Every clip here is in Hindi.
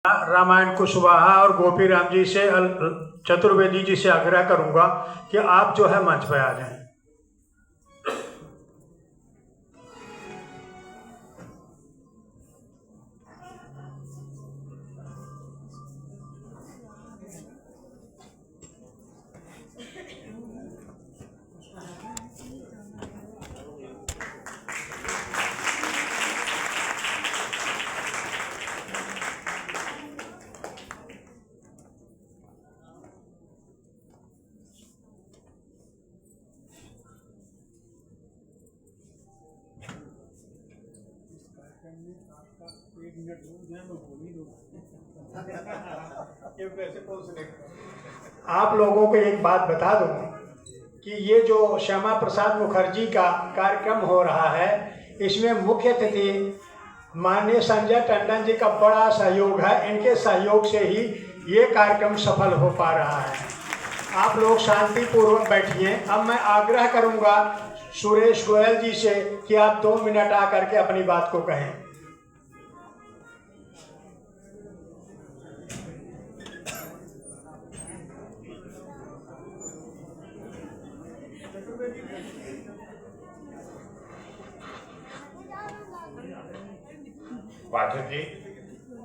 रामायण कुशवाहा और गोपी राम जी से चतुर्वेदी जी से आग्रह करूंगा कि आप जो है मंच पर आ जाएं। आप लोगों को एक बात बता दूं कि ये जो श्यामा प्रसाद मुखर्जी का कार्यक्रम हो रहा है, इसमें मुख्य अतिथि माननीय संजय टंडन जी का बड़ा सहयोग है। इनके सहयोग से ही ये कार्यक्रम सफल हो पा रहा है। आप लोग शांतिपूर्वक बैठिए। अब मैं आग्रह करूंगा सुरेश गोयल जी से कि आप 2 मिनट आकर के अपनी बात को कहें। पाठक जी,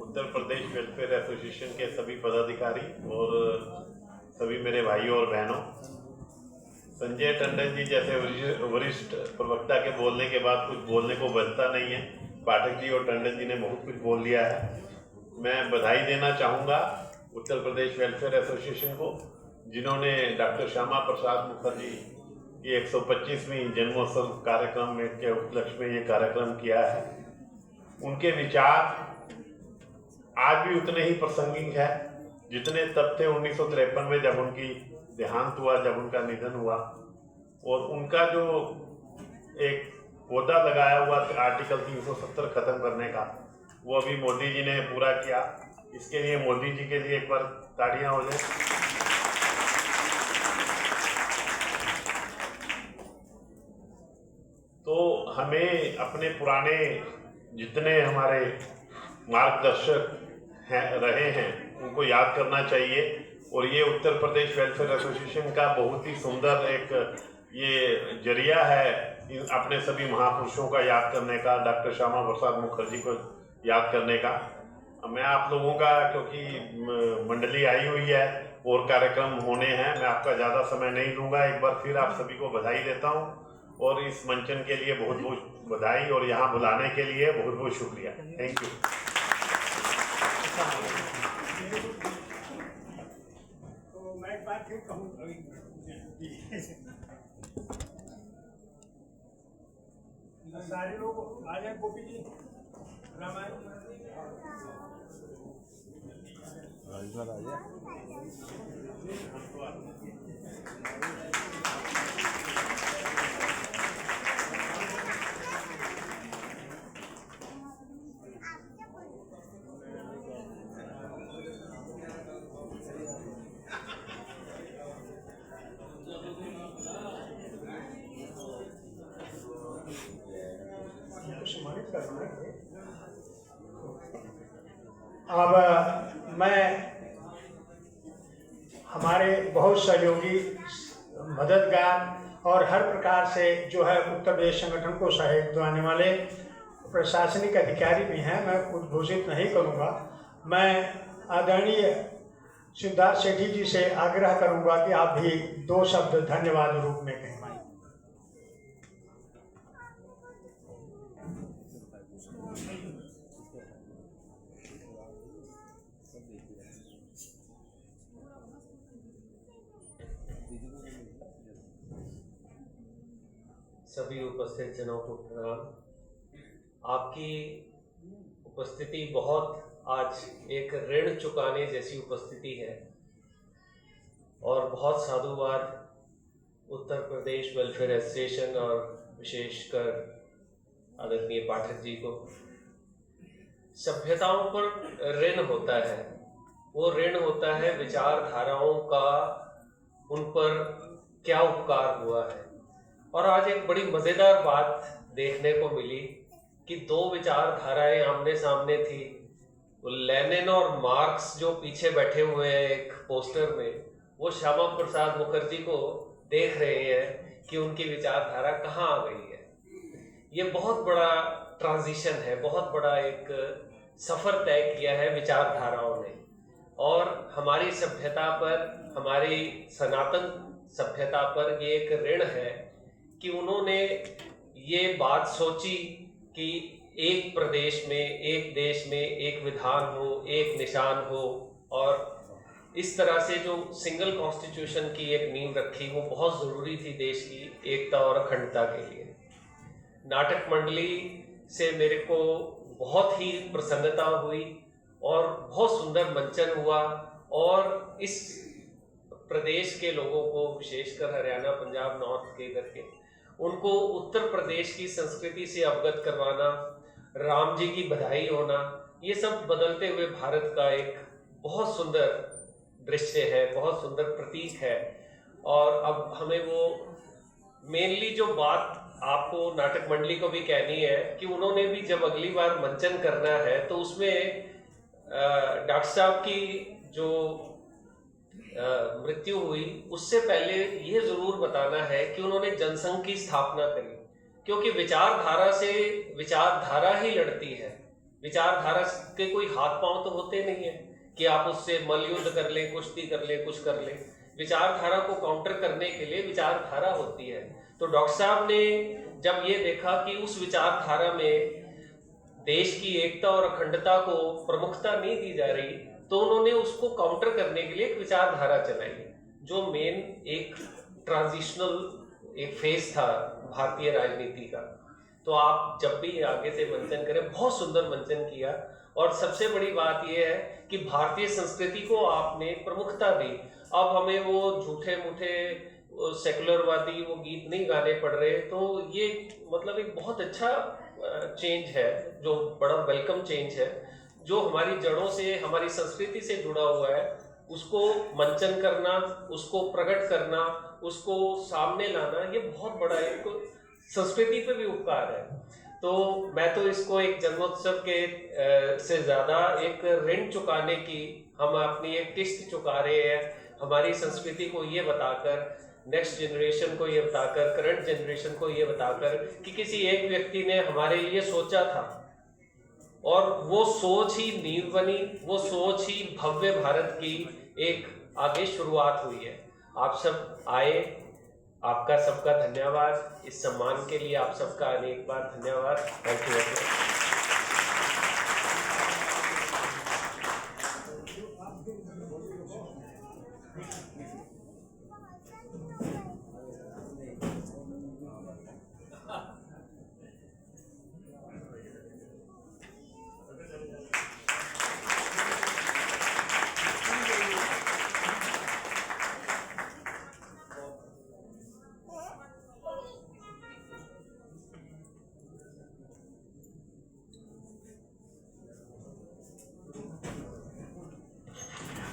उत्तर प्रदेश वेलफेयर एसोसिएशन के सभी पदाधिकारी और सभी मेरे भाइयों और बहनों, संजय टंडन जी जैसे वरिष्ठ प्रवक्ता के बोलने के बाद कुछ बोलने को बचता नहीं है। पाठक जी और टंडन जी ने बहुत कुछ बोल लिया है। मैं बधाई देना चाहूँगा उत्तर प्रदेश वेलफेयर एसोसिएशन को, जिन्होंने डॉक्टर श्यामा प्रसाद मुखर्जी की 125वीं जन्मोत्सव कार्यक्रम में के उपलक्ष्य में ये कार्यक्रम किया है। उनके विचार आज भी उतने ही प्रासंगिक है जितने तब थे 1953 में, जब उनकी देहांत हुआ, जब उनका निधन हुआ। और उनका जो एक ओहदा लगाया हुआ आर्टिकल 370 खत्म करने का, वो अभी मोदी जी ने पूरा किया। इसके लिए मोदी जी के लिए एक बार तालियां हो जाए। तो हमें अपने पुराने जितने हमारे मार्गदर्शक रहे हैं उनको याद करना चाहिए। और ये उत्तर प्रदेश वेलफेयर एसोसिएशन का बहुत ही सुंदर एक ये जरिया है अपने सभी महापुरुषों का याद करने का, डॉक्टर श्यामा प्रसाद मुखर्जी को याद करने का। मैं आप लोगों का, क्योंकि मंडली आई हुई है और कार्यक्रम होने हैं, मैं आपका ज़्यादा समय नहीं लूँगा। एक बार फिर आप सभी को बधाई देता हूँ और इस मंचन के लिए बहुत बहुत बधाई और यहाँ बुलाने के लिए बहुत बहुत शुक्रिया। Thank you. तो मैं एक बात फिर कहूँ, सारे लोग आ जाए। गोपी जी, रामायण आ जाए। अब मैं हमारे बहुत सहयोगी, मददगार और हर प्रकार से जो है उत्तर प्रदेश संगठन को सहयोग दिलाने वाले प्रशासनिक अधिकारी भी हैं, मैं उद्घोषित नहीं करूंगा। मैं आदरणीय सिद्धार्थ सेठी जी से आग्रह करूंगा कि आप भी 2 शब्द धन्यवाद रूप में कहें। सभी उपस्थित जनों को प्रणाम। आपकी उपस्थिति बहुत आज एक ऋण चुकाने जैसी उपस्थिति है और बहुत साधुवाद उत्तर प्रदेश वेलफेयर एसोसिएशन और विशेषकर आदरणीय पाठक जी को। सभ्यताओं पर ऋण होता है, वो ऋण होता है विचारधाराओं का, उन पर क्या उपकार हुआ है। और आज एक बड़ी मज़ेदार बात देखने को मिली कि 2 विचारधाराएं आमने सामने थी, लेनिन और मार्क्स जो पीछे बैठे हुए हैं एक पोस्टर में, वो श्यामा प्रसाद मुखर्जी को देख रहे हैं कि उनकी विचारधारा कहाँ आ गई है। ये बहुत बड़ा ट्रांजिशन है, बहुत बड़ा एक सफ़र तय किया है विचारधाराओं ने, और हमारी सभ्यता पर, हमारी सनातन सभ्यता पर ये एक ऋण है कि उन्होंने ये बात सोची कि एक प्रदेश में, एक देश में एक विधान हो, एक निशान हो, और इस तरह से जो सिंगल कॉन्स्टिट्यूशन की एक नींव रखी, वो बहुत ज़रूरी थी देश की एकता और अखंडता के लिए। नाटक मंडली से मेरे को बहुत ही प्रसन्नता हुई और बहुत सुंदर मंचन हुआ, और इस प्रदेश के लोगों को, विशेषकर हरियाणा, पंजाब, नॉर्थ के करके, उनको उत्तर प्रदेश की संस्कृति से अवगत करवाना, राम जी की बधाई होना, ये सब बदलते हुए भारत का एक बहुत सुंदर दृश्य है, बहुत सुंदर प्रतीक है। और अब हमें वो मेनली जो बात आपको नाटक मंडली को भी कहनी है कि उन्होंने भी जब अगली बार मंचन करना है तो उसमें डॉक्टर साहब की जो मृत्यु हुई उससे पहले ये जरूर बताना है कि उन्होंने जनसंघ की स्थापना करी, क्योंकि विचारधारा से विचारधारा ही लड़ती है। विचारधारा के कोई हाथ पांव तो होते नहीं है कि आप उससे मल्लयुद्ध कर लें, कुश्ती कर लें, कुछ कर लें। विचारधारा को काउंटर करने के लिए विचारधारा होती है। तो डॉक्टर साहब ने जब ये देखा कि उस विचारधारा में देश की एकता और अखंडता को प्रमुखता नहीं दी जा रही, तो उन्होंने उसको काउंटर करने के लिए एक विचारधारा चलाई, जो मेन एक ट्रांजिशनल एक फेज था भारतीय राजनीति का। तो आप जब भी आगे से मंचन करें, बहुत सुंदर मंचन किया, और सबसे बड़ी बात यह है कि भारतीय संस्कृति को आपने प्रमुखता दी। अब हमें वो झूठे मूठे सेकुलरवादी वो गीत नहीं गाने पड़ रहे, तो ये मतलब एक बहुत अच्छा चेंज है, जो बड़ा वेलकम चेंज है, जो हमारी जड़ों से, हमारी संस्कृति से जुड़ा हुआ है, उसको मंचन करना, उसको प्रकट करना, उसको सामने लाना, ये बहुत बड़ा एक संस्कृति पे भी उपकार है। तो मैं तो इसको एक जन्मोत्सव के से ज़्यादा एक ऋण चुकाने की, हम अपनी एक किस्त चुका रहे हैं, हमारी संस्कृति को ये बताकर, नेक्स्ट जनरेशन को ये बताकर, करंट जनरेशन को ये बताकर कि किसी एक व्यक्ति ने हमारे लिए सोचा था, और वो सोच ही नींव बनी, वो सोच ही भव्य भारत की एक आगे शुरुआत हुई है। आप सब आए, आपका सबका धन्यवाद। इस सम्मान के लिए आप सबका अनेक बार धन्यवाद। Thank you.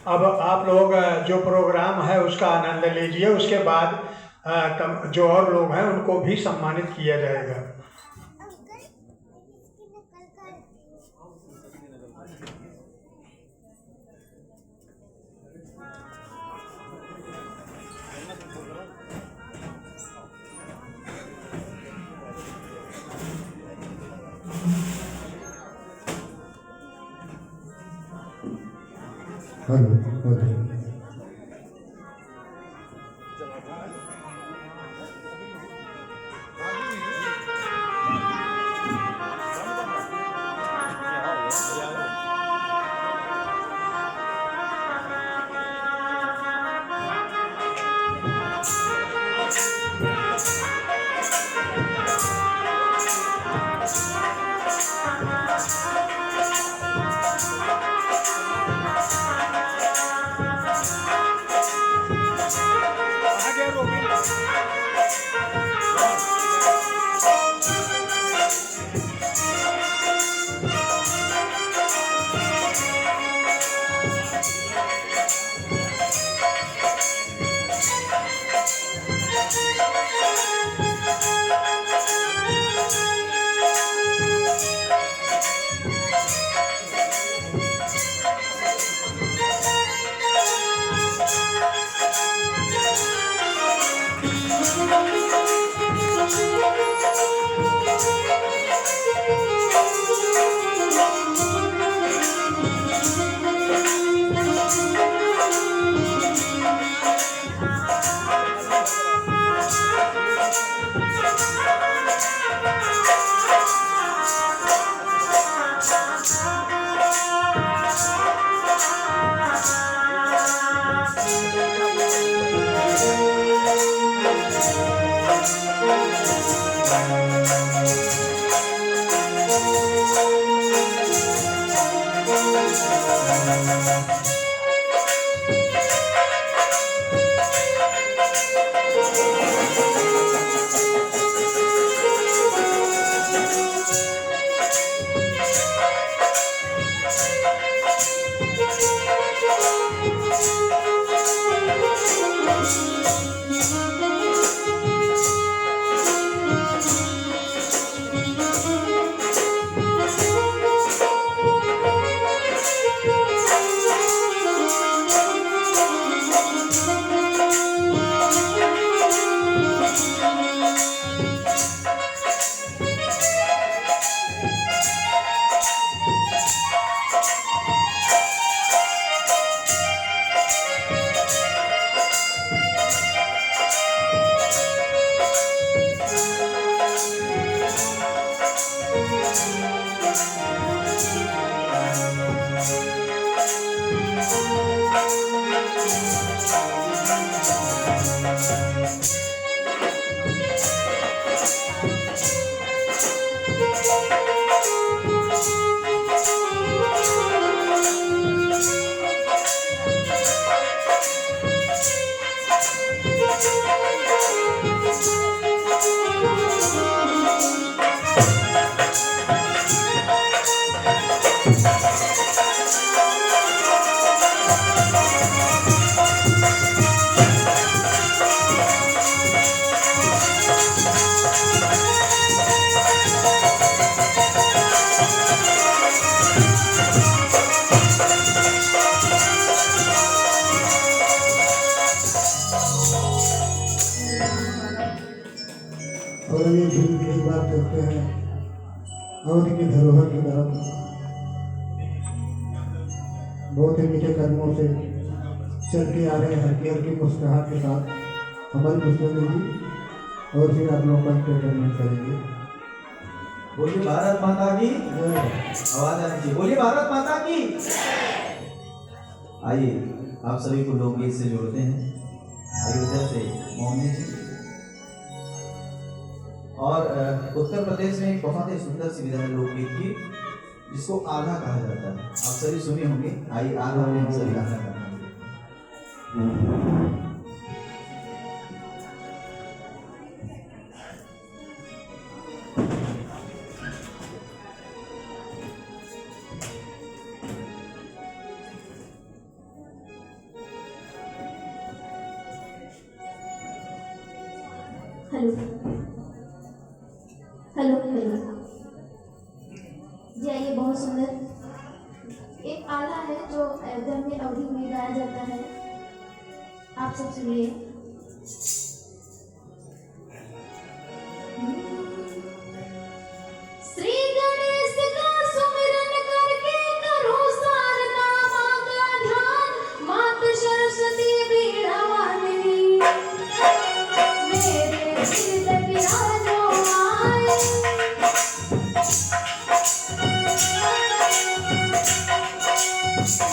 अब आप लोग जो प्रोग्राम है उसका आनंद लीजिए, उसके बाद जो और लोग हैं उनको भी सम्मानित किया जाएगा। और ये भी कई बार करते हैं अवधि की धरोहर की तरफ बहुत ही मीठे कदमों से चलते आ रहे हैं, हल्की हल्की मुस्कुराहट के साथ हमारी पुष्पेंद्र जी, और फिर आप लोग का एंटरटेनमेंट करेंगे। बोलिए भारत माता की आवाज आनी चाहिए। बोलिए भारत माता की। आइए आप सभी को लोकगीत से जोड़ते हैं। अयोध्या से मोहनी जी, और उत्तर प्रदेश में एक बहुत ही सुंदर सी विधा है लोकगीत की, जिसको आधा कहा जाता है। आप सभी सुने होंगे। आइए आधा में हम सभी गाना करना है। हेलो हेलो हेलो जी, आइए। बहुत सुंदर एक आला है जो अयोध्या में अवधि में गाया जाता है, आप सब सुनिए। श्री गणेश का सुमिरन करके करो शारदा माँ का ध्यान, मात सरस्वती बीड़ा वाली मेरे दिल विराजो आए।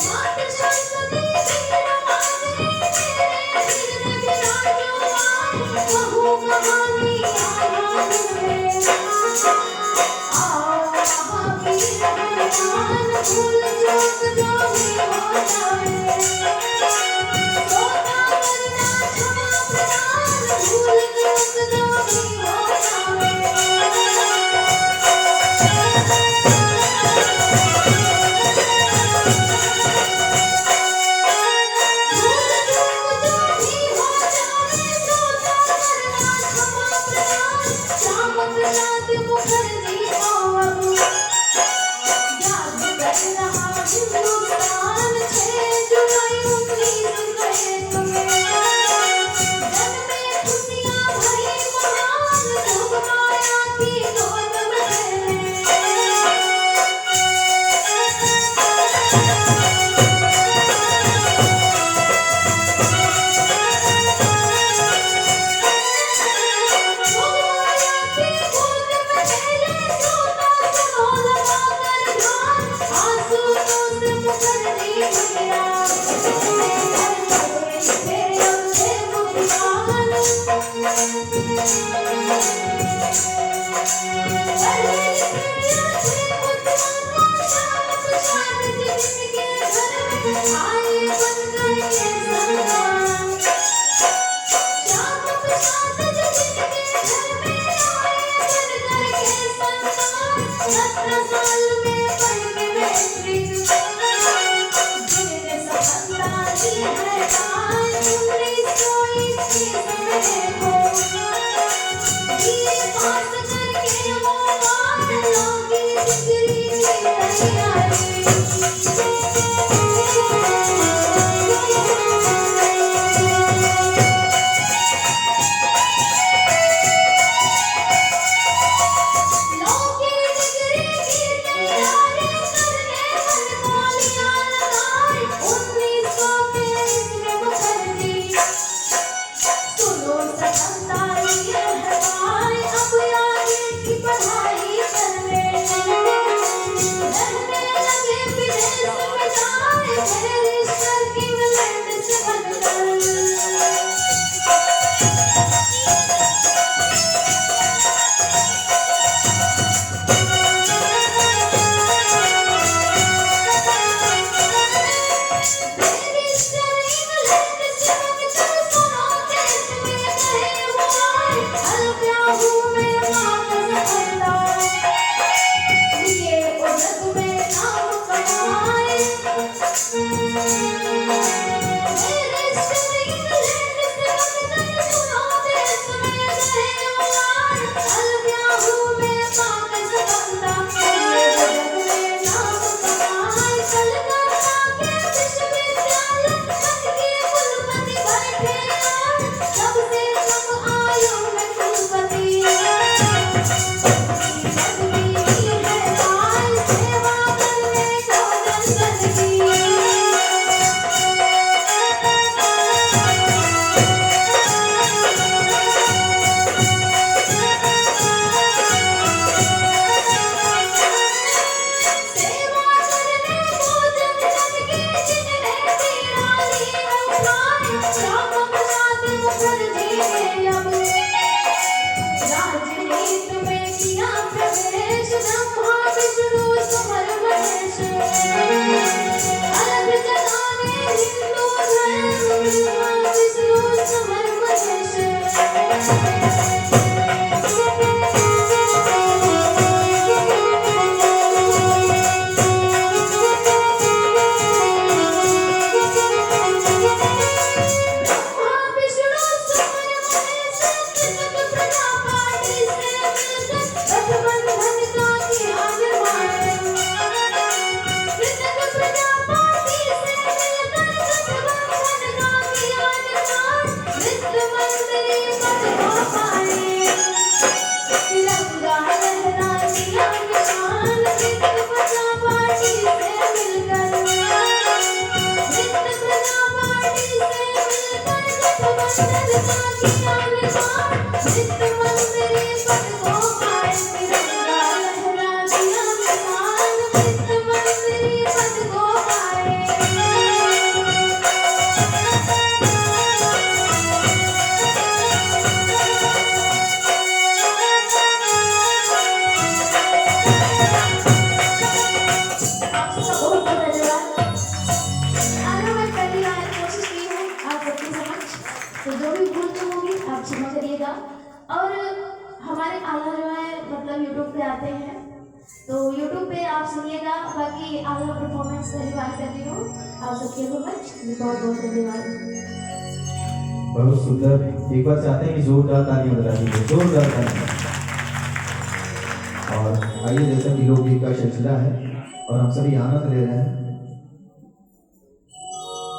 मात सरस्वती बीड़ा वाली मेरे दिल विराजो आए बनकर ये संतान। श्याम प्रसाद जो जिनके घर में आए बनकर के संतान। 17 साल में पढ़ के मैट्रिक जिनने सफलता ली है दान। 1921 में देखो BA पास करके वो मान लोगी डिग्री की तैयारी। लोगी डिग्री की तैयारी करने मन को लिया लगाए। 1923 में मुखर्जी सुनो सफलता ली है भाई। अब आगे की पढ़ाई करने रहने लगे विदेश में जाए। बैरिस्टर इंग्लैंड से बनकर राजनीति में किया प्रवेश। ब्रह्मा विष्णु समर महेश अलग जगाने हिंदू धर्म। ब्रह्मा विष्णु समर महेश ब्रह्मा विष्णु समर महेश कृतज्ञ प्रजा पार्टी से मिलकर गठबंधन का किया निर्माण। कृतज्ञ प्रजा पार्टी से मिलकर गठबंधन का किया निर्माण। वित्त मंत्री पद को पाए तिरंगा लहरा दिया निशान। कृतज्ञ प्रजा पार्टी से मिलकर वित्त प्रजा पार्टी से मिलकर गठबंधन का किया निर्माण। वित्त मंत्री पद को पाए तिरंगा लहरा दिया निशान। वित्त मंत्री पद को पाए आप सबको बहुत धन्यवाद। आगे मैं पहली बार कोशिश की है आप सबके समक्ष, तो जो भी भूल चूक होगी आप क्षमा करिएगा। और हमारे आला जो है मतलब यूट्यूब पे आते हैं, तो यूट्यूब पे आप सुनिएगा। बाकी आला परफॉर्मेंस पहली बार कर रही हूँ। आप सबके समक्ष बहुत बहुत धन्यवाद। बहुत सुंदर। एक बार चाहते हैं कि जोरदार तालियां बजा दीजिए, जोरदार तालियां। और आइए, जैसा कि लोकगीत का सिलसिला है और हम सभी आनंद ले रहे हैं,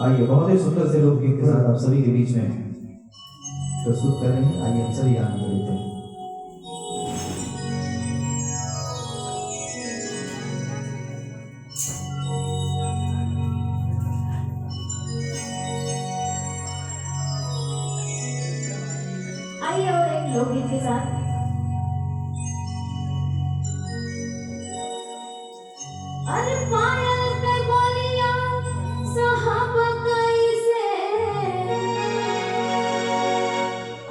आइए बहुत ही सुंदर से लोकगीत के साथ आप सभी के बीच में प्रस्तुत कर रहे हैं। आइए हम सभी आनंद लेते हैं। आइए और एक लोकगीत के साथ। अरे पायल के बोलिया साहब कैसे।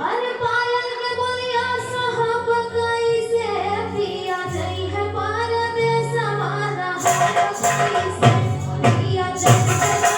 अरे पायल के बोलिया साहब कैसे। पिया जई है परदेस वाला कैसे। पिया जई है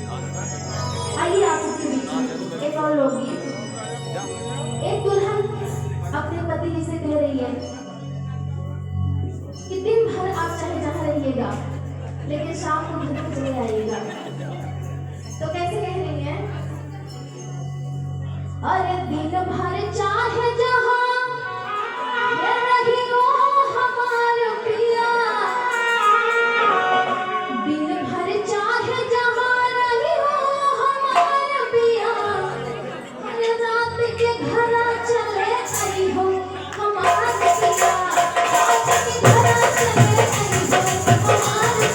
आइए आप सबके बीच एक और लोकगीत। एक दुल्हन अपने पति से कह रही है कि दिन भर आप चाहे जहाँ रहिएगा लेकिन शाम को घर पे चले आइएगा। तो कैसे कह रही है? अरे दिन भर चाहे जहाँ रहियो हमार पिया, दिन भर चाहे जहाँ रहियो हमार पिया, रात के घर चले आइहो हमार पिया, रात के घर चले आइहो हमार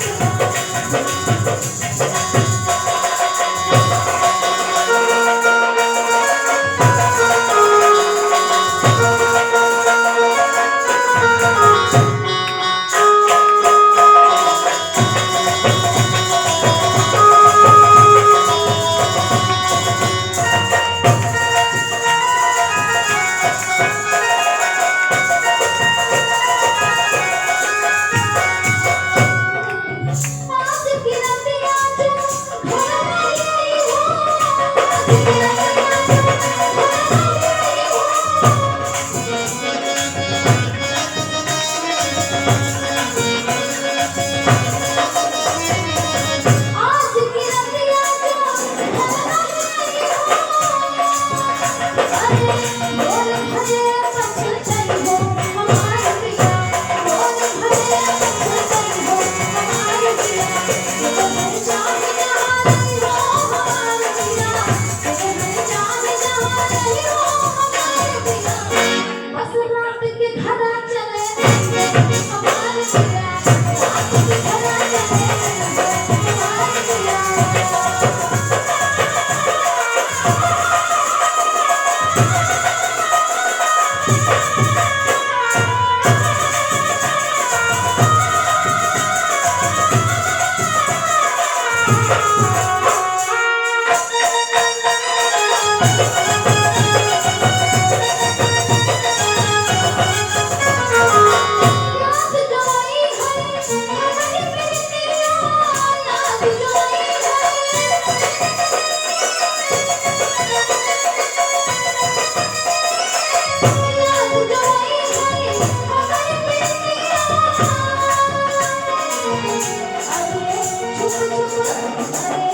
अरे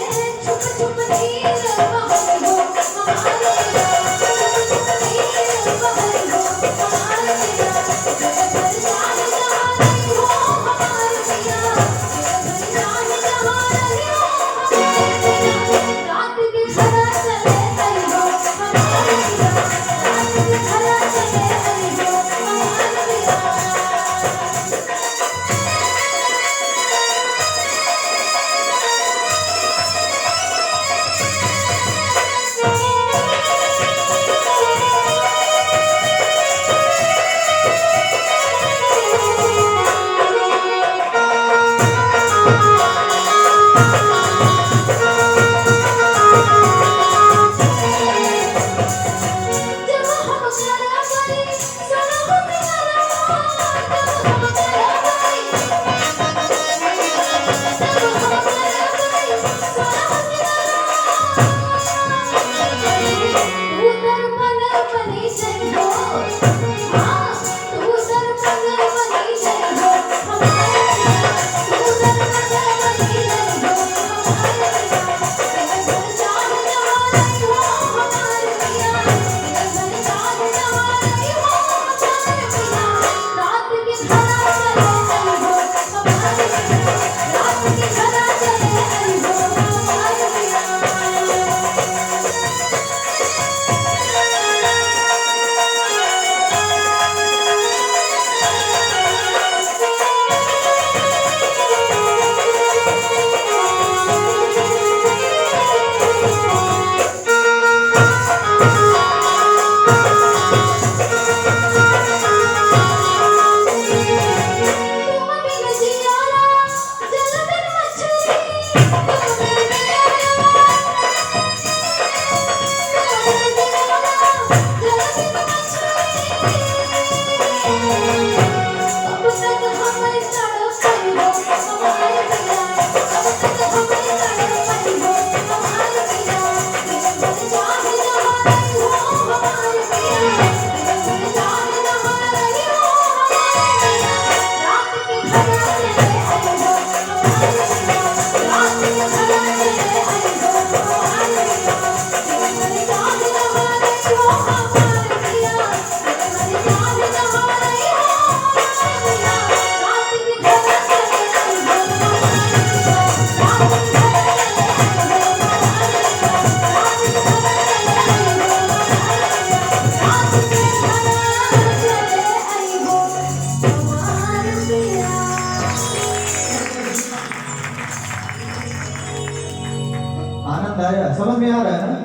आनंद आया, समझ में आ रहा है ना?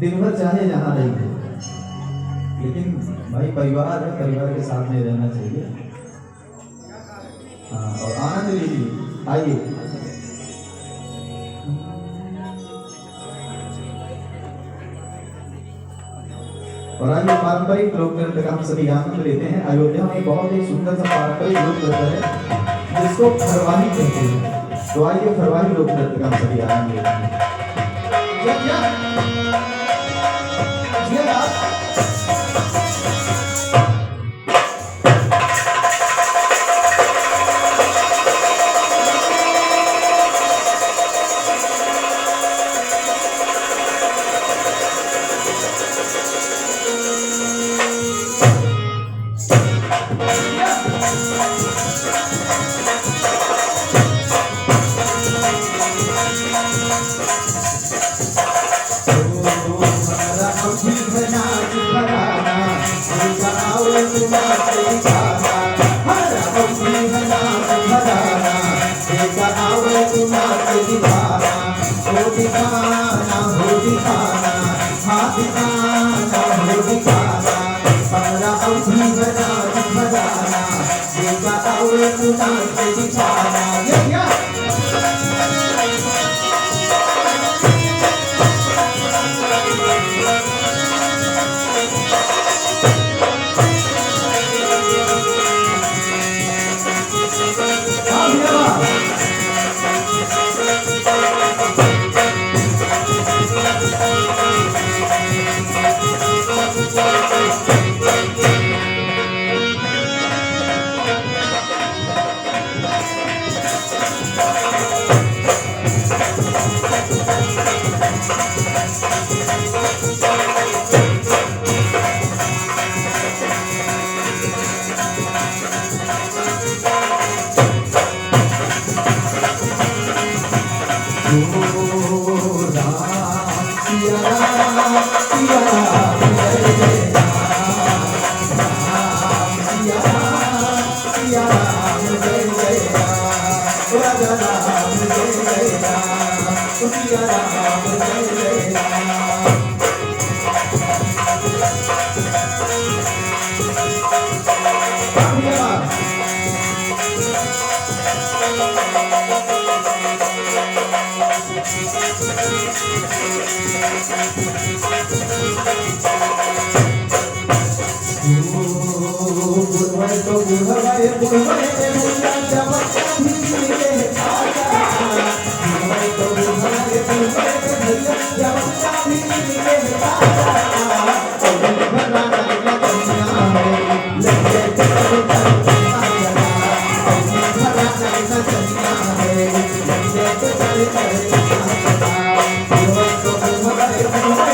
दिन भर चाहे जहाँ रहिए, लेकिन भाई परिवार है, परिवार के साथ में रहना चाहिए। हाँ, और आनंद लीजिए, आइए। और आइए पारंपरिक लोक नृत्य का हम सभी आनंद लेते हैं। अयोध्या में बहुत ही सुंदर सा पारंपरिक लोक नृत्य है जिसको फरवाही कहते हैं। तो आइए फरवाही लोक नृत्य का हम सभी आनंद लेते हैं।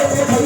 Thank you.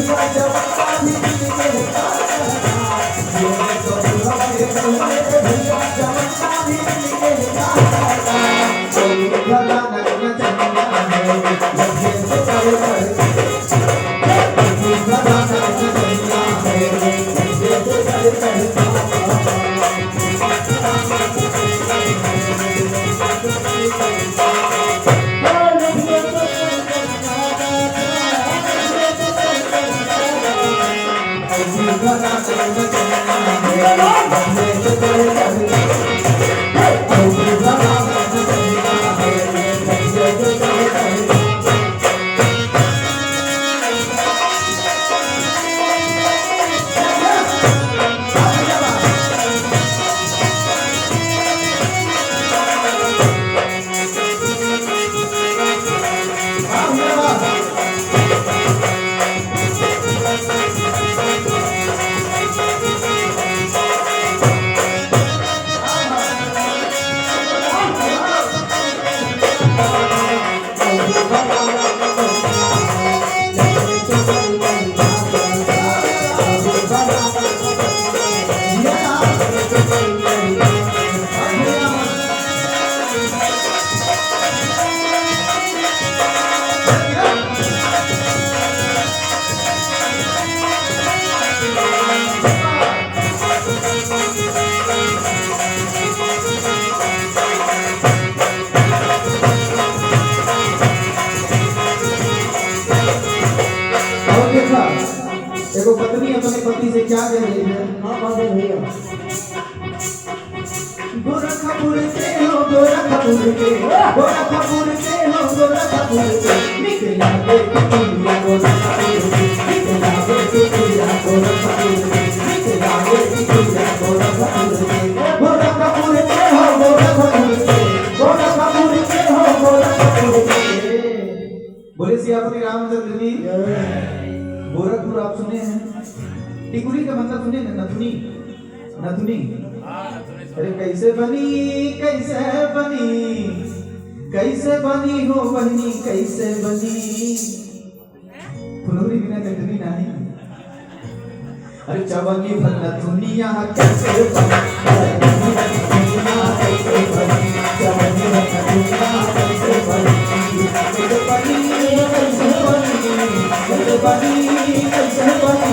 गोरखपुर के हो गोरखपुर के गोरखपुर के हो गोरखपुर के निकला के टिकुलिया गोरखपुर के निकला के टिकुलिया गोरखपुर के निकला के टिकुलिया गोरखपुर के गोरखपुर के हो गोरखपुर के गोरखपुर के हो गोरखपुर के। बोले सियापति रामचंद्र जी। गोरखपुर आप सुने हैं? टिकुली का मतलब सुने ना? नथुनी नथुनी। अरे कैसे बनी हो बहनी कैसे बनी फुलौरी बिना नथुनी नहीं। अरे चवनी भर नथुनिया कैसे बनी कैसे बनी चवनी भर नथुनिया कैसे बनी कैसे बनी कैसे बनी कैसे बनी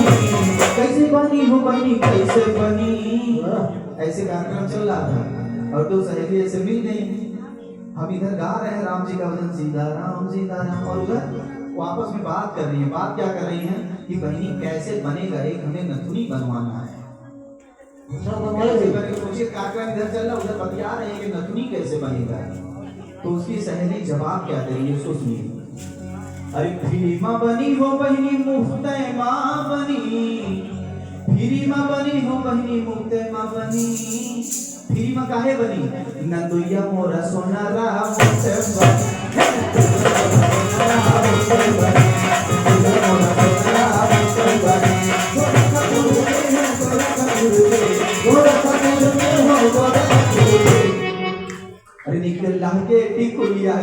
कैसे बनी हो बनी कैसे बनी। ऐसे कार्यक्रम चल रहा था और दो सहेली ऐसे मिल गई। हम इधर गा रहे हैं राम जी का भजन सीताराम और उधर वो आपस में बात कर रही है। बात क्या कर रही है कि बहनी कैसे बनेगा, एक हमें नथुनी बनवाना है। सोचिए कार्यक्रम इधर चल रहा उधर बतिया रहे हैं कि नथुनी कैसे बनेगा। तो उसकी सहेली जवाब क्या दे रही है उसको सुनिए। अरे फिरी माँ बनी हो बहनी मुफ्त माँ बनी फिरी माँ बनी हो बहनी मुफ्त माँ बनी। फिरी माँ काहे बनी? नंदुया मोरा सोनारा मुफ्त अरे निकल लाके टिकुलिया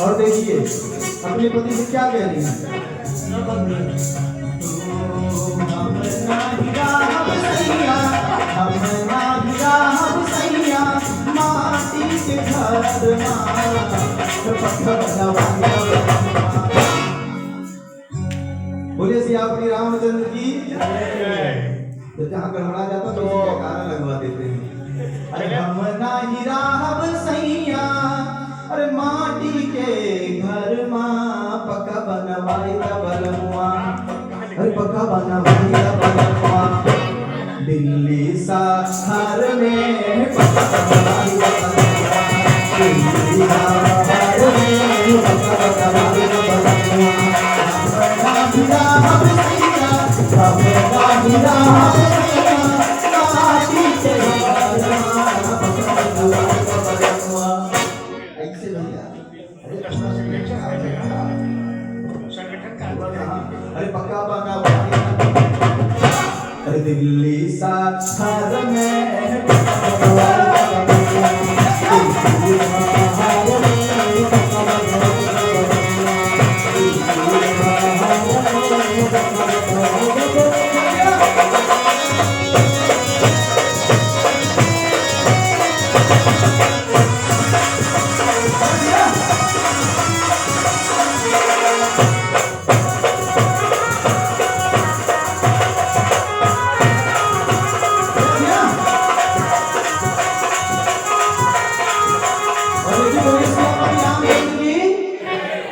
और देखिए अपने पति से क्या कह रही है? माटी के घर बोले सियापति रामचंद्र की। तो जहाँ गड़बड़ा जाता तो गाना लगवा देते हैं। अरे हम ना हीरा सैया अरे माटी के घर माँ पक्का बनवाई बलमुआ। अरे पक्का बनवाई बलमुआ दिल्ली शहर में पक्का बनवाई बलमुआ। दिल्ली शहर में पक्का बनवाई बलमुआ। अरे पक्का बना अरे दिल्ली शहर में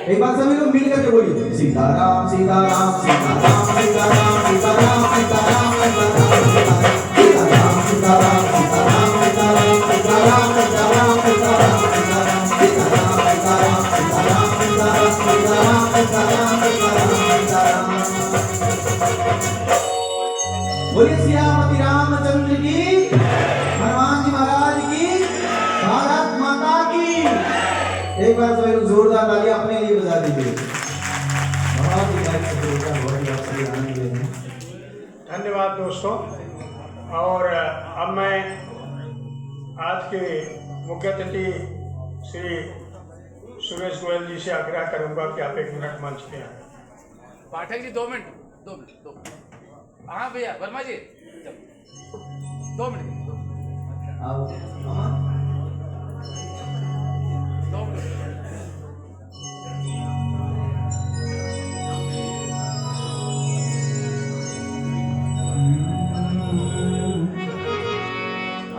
एक बार सभी लोग मिल करके बोलिए सीताराम सीताराम सीताराम सीताराम सीताराम सीताराम सीताराम सीताराम सीताराम सीताराम सीताराम सीताराम सीताराम सीताराम सीताराम सीताराम सीताराम सीताराम सीताराम। बोलिए सियापति रामचंद्र की, हनुमान जी महाराज की, भारत माता की। एक बार सभी लोग जोरदार तालियां अपने लिए बजा दीजिए। धन्यवाद दोस्तों। और अब मैं आज के मुख्य अतिथि श्री सुरेश गोयल जी से आग्रह करूंगा कि आप 1 मिनट मंच पे आए। पाठक जी 2 मिनट। हाँ भैया वर्मा जी 2 मिनट। आओ अमन 2 मिनट।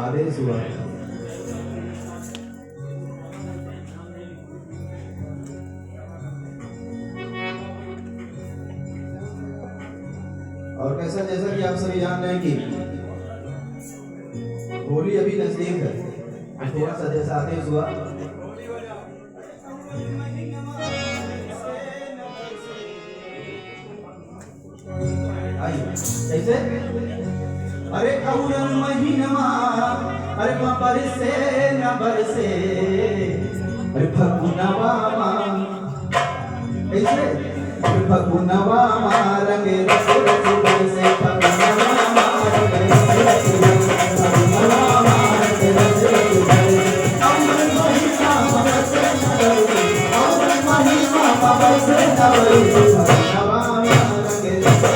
आदेश हुआ। और कैसा, जैसा कि आप सभी जान रहे हैं कि होली अभी नजदीक है, थोड़ा सा जैसा आदेश हुआ आइए कैसे। अरे कौरन महीनवा अरे बरसे न बरसे अरे फगुनवा ऐसे फगुनवा रंग रस रस बरसे फगुनवा रंग रस रस बरसे फगुनवा रंग रस रस बरसे कौरन महीना बरसे न बरसे कौरन महीना बरसे न बरसे फगुनवा रंग रस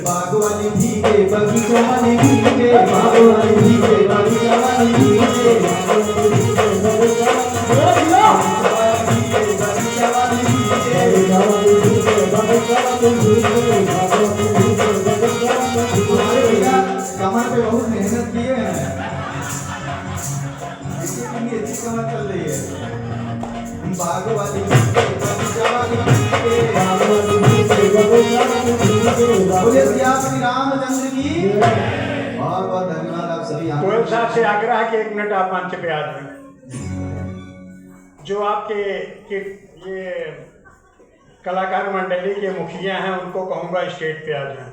बागवानी भीगे बगीचा वाली भीगे बागवानी भीगे बगीचा वाली भीगे कमर पे बहुत मेहनत किए हैं, इतनी अच्छी कमर चल रही है। बागवानी भीगे बगीचा वाली भीगे बोलिए श्री रामचंद्र की। बहुत बहुत धन्यवाद आप सभी। गोयल साहब से आग्रह है कि 1 मिनट आप मंच पे आ जाएं। जो आपके ये कलाकार मंडली के मुखिया हैं उनको कहूँगा स्टेज पे आ जाएं।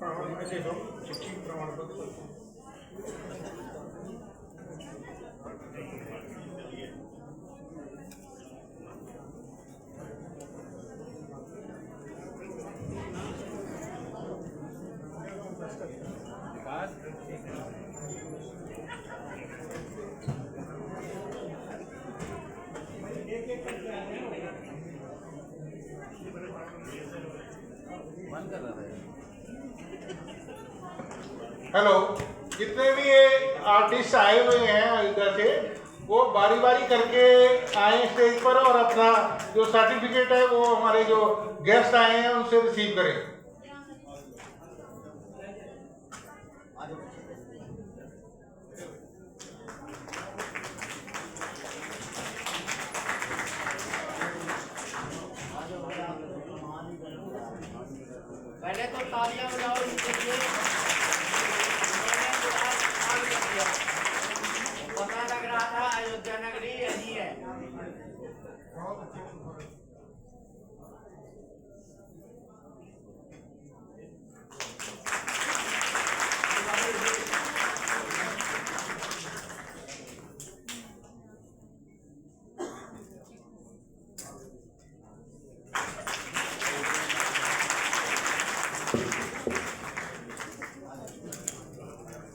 दे दो चिट्ठी प्रमाण पत्र। मन कर रहा है। हेलो, जितने भी ये आर्टिस्ट आए हुए हैं अयोध्या से, वो बारी बारी करके आए स्टेज पर और अपना जो सर्टिफिकेट है वो हमारे जो गेस्ट आए हैं उनसे रिसीव करें। पहले तो तालियां बजाओ इनके लिए। पता लग रहा था अयोध्या नगरी यही है।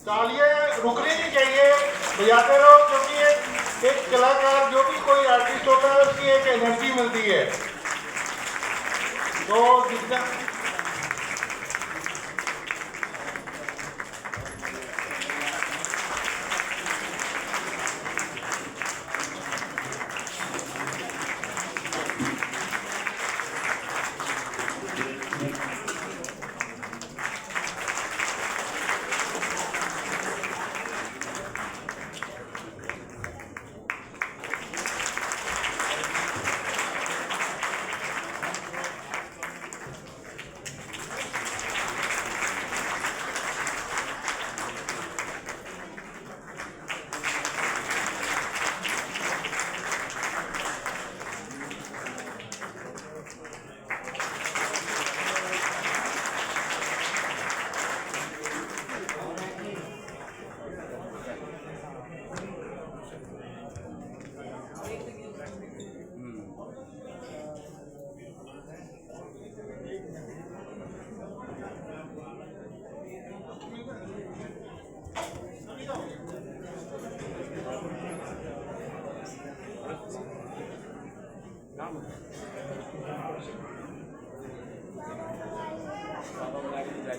तालियां रुकनी नहीं चाहिए, बजाते रहो, क्योंकि एक कलाकार जो भी कोई आर्टिस्ट होता है उसकी एक एनर्जी मिलती है। तो जितना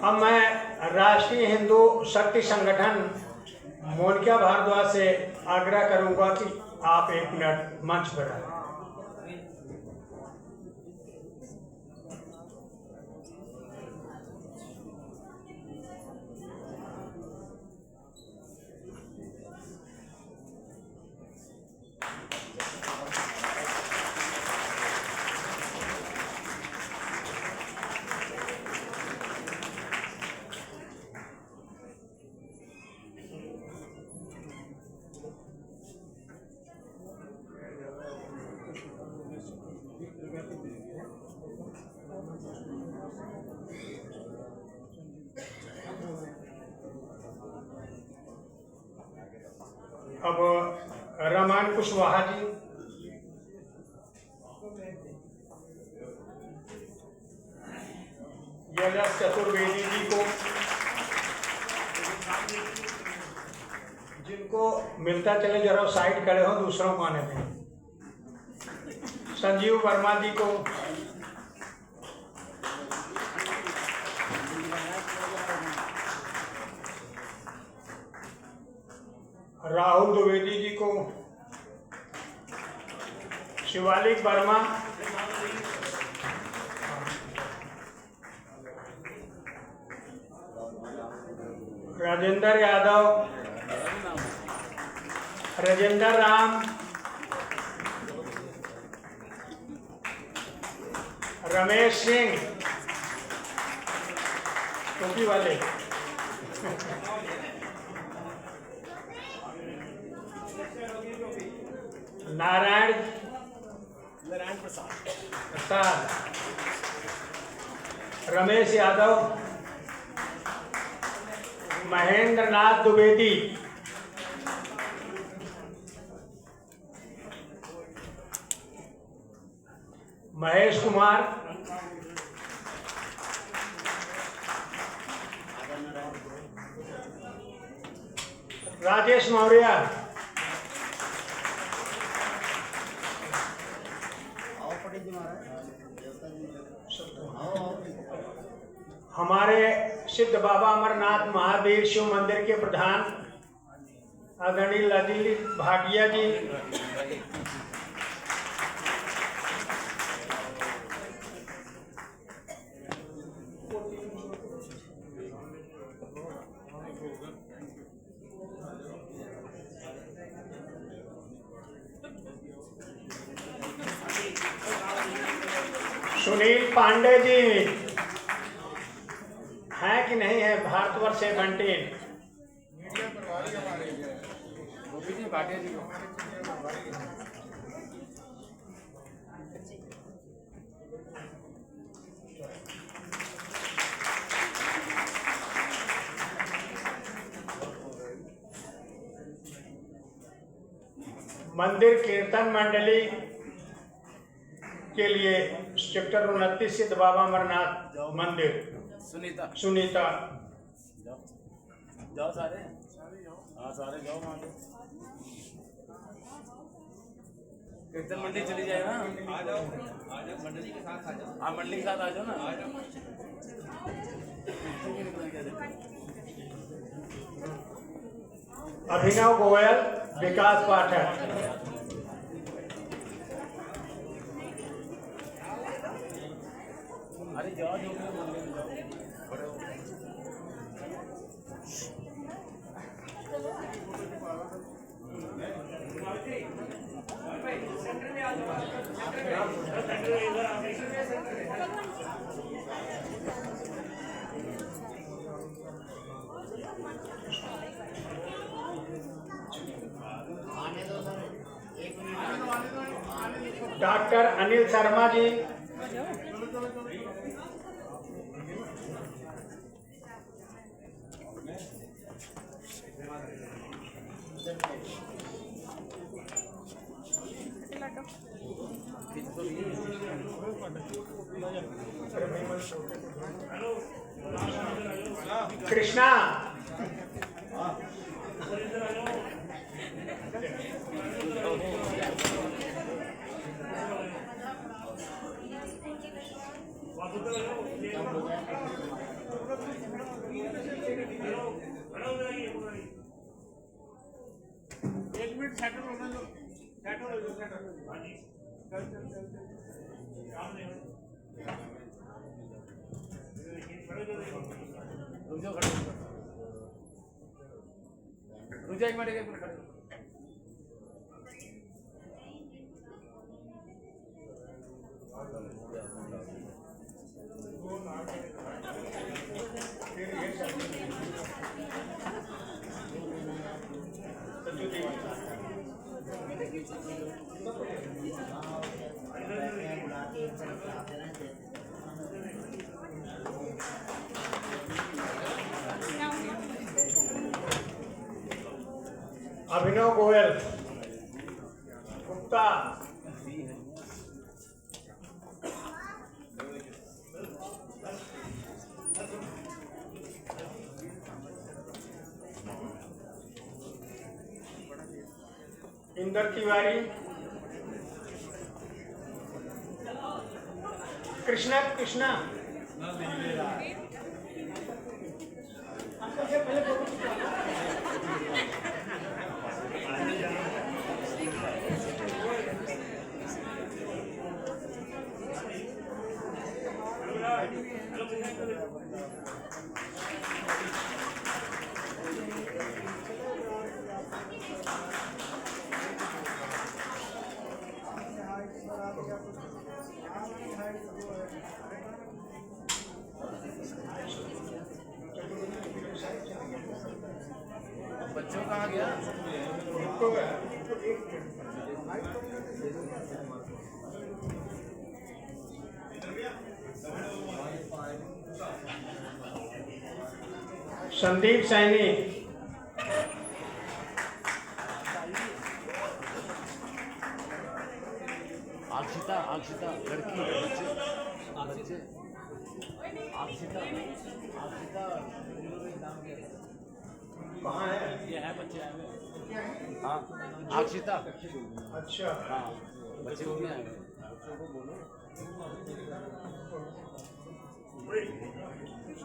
अब मैं राष्ट्रीय हिंदू शक्ति संगठन मोनिका भारद्वाज से आग्रह करूंगा कि आप 1 मिनट मंच पर आए। अब रामायण कुशवाहा जी, यश चतुर्वेदी जी को, जिनको मिलता चले जरा साइड खड़े हो, दूसरों को आने दें। संजीव वर्मा जी को, राहुल द्विवेदी जी को, शिवालिक वर्मा, राजेंद्र यादव, राजेंद्र राम, रमेश सिंह टोपी वाले, नारायण प्रसाद, रमेश यादव, महेंद्र नाथ द्विवेदी, महेश कुमार, राजेश मौर्य, हमारे सिद्ध बाबा अमरनाथ महावीर शिव मंदिर के प्रधान आदरणीय ललित भाटिया जी, सुनील पांडे जी है कि नहीं है, भारतवर्ष से बंटी, गोपी जी भाटिया जी को मंदिर कीर्तन मंडली के लिए सेक्टर 29 सिद्ध बाबा अमरनाथ मंदिर सुनीता जाओ सारे, हाँ सारे जाओ वहाँ पे कीर्तन मंडली चली जाए ना, आ जाओ मंडली के साथ आ जाओ, हाँ मंडली के साथ आ जाओ ना, अभिनव गोयल, विकास पाठक, अरे जाओ जो बड़े हो डॉक्टर अनिल शर्मा जी, कृष्णा, एक मिनट सेटल होने दो, सेटल हो जाओ, सेटल रुक जाओ, खड़े रुक जाओ, एक मिनट खड़े अभिनव गोयल, गुप्ता, इंदर तिवारी, कृष्णा बच्चों कहाँ गया? संदीप सैनी, अक्षिता अक्षिता लड़की बच्चे बच्चे अक्षिता अक्षिता नाम क्या है? कहाँ है? ये है बच्चे आए हुए। हाँ अक्षिता अच्छा, हाँ बच्चे को भी आए हुए।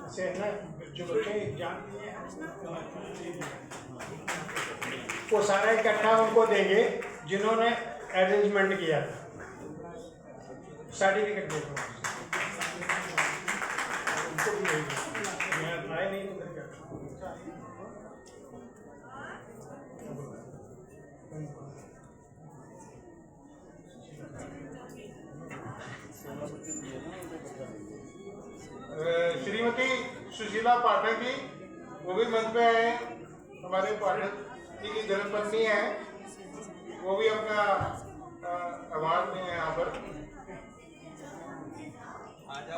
ऐसे है ना, जो बच्चे एग्जाम दिए हैं, वो सारा इकट्ठा उनको देंगे जिन्होंने अरेंजमेंट किया था। सर्टिफिकेट दे दो उनको भी देंगे। मैं आए नहीं तो फिर क्या? श्रीमती सुशीला पाठक जी वो भी मंच पे आए हैं। हमारे पाठक जी की धर्मपत्नी है, वो भी अपना अवार्ड में है यहाँ पर।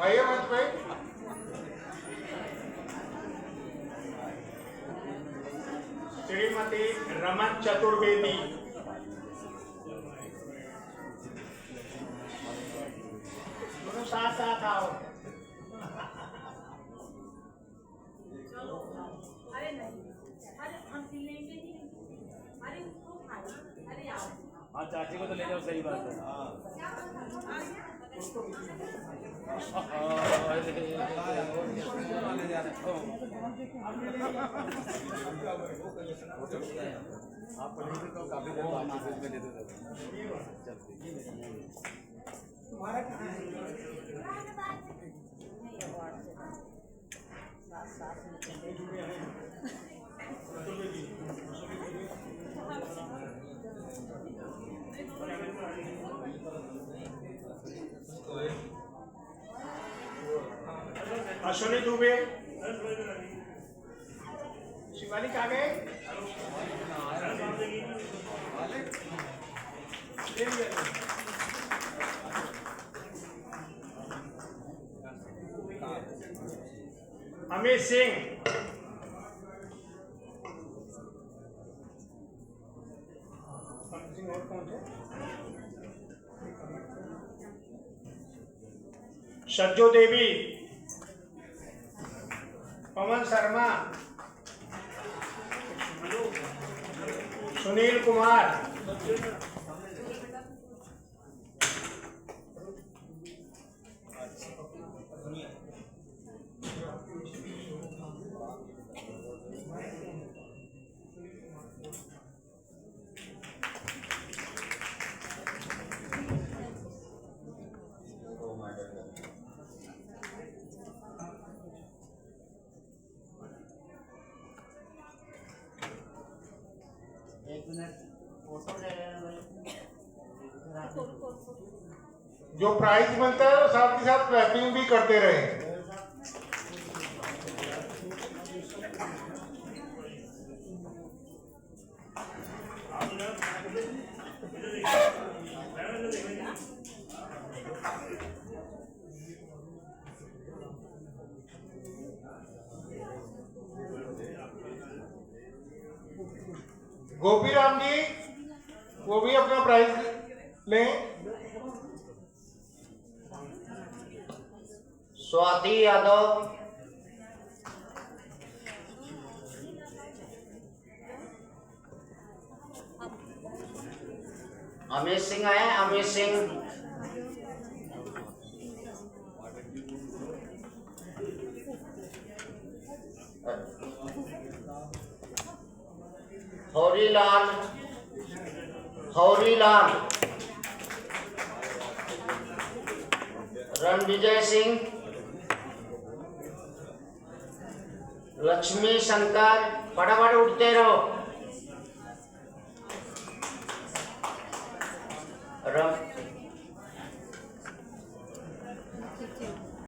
आइए मंच पे। श्रीमती रमन चतुर्वेदी, दोनों साथ साथ आओ। अरे नहीं, अरे हम लेंगे नहीं, अरे उसको खाना, अरे आओ। हाँ चाची को तो ले जाओ, सही बात है। आप पढ़ेंगे तो काफी देर बाद मैसेज में देते थे। तुम्हारा कहाँ है? अश्विनी दुबे, शिवालिक आ गए। अमित सिंह, और कौन थे? सज्जो देवी, पवन शर्मा, सुनील कुमार, जो प्राइज मिलता है वो साथ के साथ क्लैपिंग भी करते रहे। गोपी राम जी वो भी अपना प्राइज लें। स्वाति यादव, अमित सिंह है, अमित सिंह, हौरीलाल, हौरीलाल, रणविजय सिंह, लक्ष्मी शंकर, फटाफट उठते रहो।